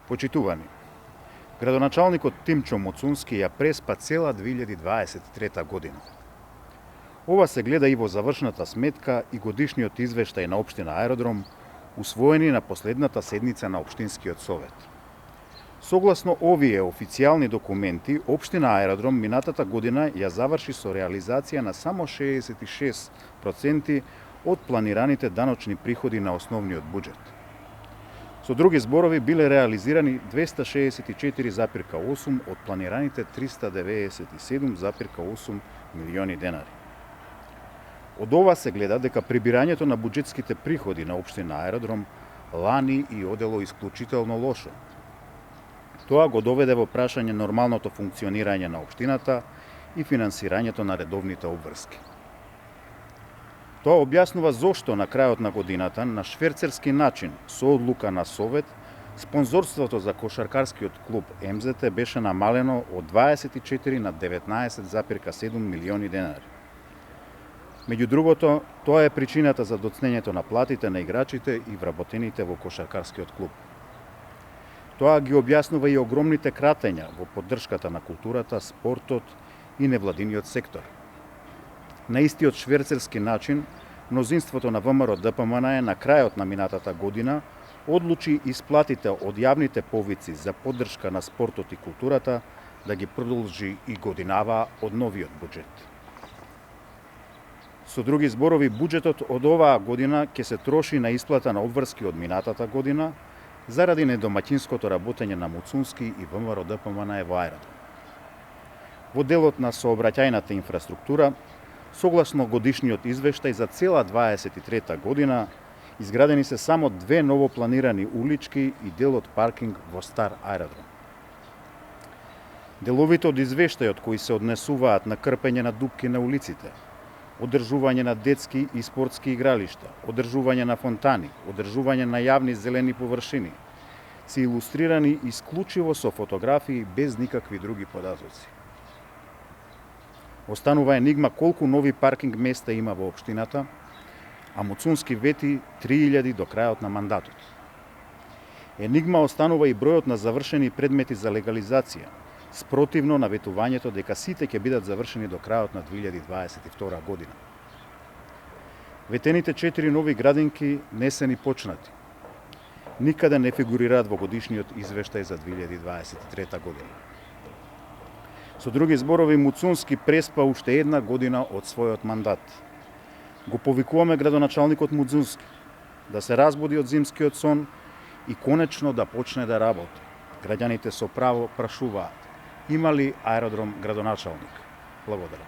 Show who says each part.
Speaker 1: Почитувани, градоначалникот Тимчо Моцунски ја преспа цела 2023 година. Ова се гледа и во завршната сметка и годишниот извештај на Општина Аеродром, усвоени на последната седница на Општинскиот совет. Согласно овие официјални документи, Општина Аеродром минатата година ја заврши со реализација на само 66% од планираните даночни приходи на основниот буџет. Со други зборови, биле реализирани 264,8 од планираните 397,8 милиони денари. Од ова се гледа дека прибирањето на буџетските приходи на Општина Аеродром лани и одело исклучително лошо. Тоа го доведе во прашање нормалното функционирање на општината и финансирањето на редовните обврски. Тоа објаснува зошто на крајот на годината на шверцерски начин со одлука на Совет спонзорството за кошаркарскиот клуб МЗТ беше намалено од 24 на 19,7 милиони денари. Меѓу другото, тоа е причината за доцнењето на платите на играчите и вработените во кошаркарскиот клуб. Тоа ги објаснува и огромните кратења во поддршката на културата, спортот и невладиниот сектор. На истиот шверцерски начин, мнозинството на ВМРО ДПМН на крајот на минатата година одлучи исплатите од јавните повици за поддршка на спортот и културата да ги продолжи и годинава од новиот буџет. Со други зборови, буџетот од оваа година ќе се троши на исплата на обврски од минатата година заради недомаќинското работење на Моцунски и ВМРО ДПМН во Аеродром. Во делот на сообраќајната инфраструктура, согласно годишниот извештај за цела 23 година, изградени се само 2 новопланирани улички и дел од паркинг во Стар Аеродром. Деловите од извештајот кои се однесуваат на крпење на дупки на улиците, одржување на детски и спортски игралишта, одржување на фонтани, одржување на јавни зелени површини, се илустрирани исклучиво со фотографии без никакви други податоци. Останува енигма колку нови паркинг места има во општината, а Моцунски вети 3000 до крајот на мандатот. Енигма останува и бројот на завршени предмети за легализација, спротивно на ветувањето дека сите ќе бидат завршени до крајот на 2022 година. Ветените 4 нови градинки не се ни почнати. Никаде не фигурираат во годишниот извештај за 2023 година. Со други зборови, Моцунски преспа уште една година од својот мандат. Го повикуваме градоначалникот Моцунски да се разбуди од зимскиот сон и конечно да почне да работи. Граѓаните со право прашуваат: има ли аеродром градоначалник? Благодарам.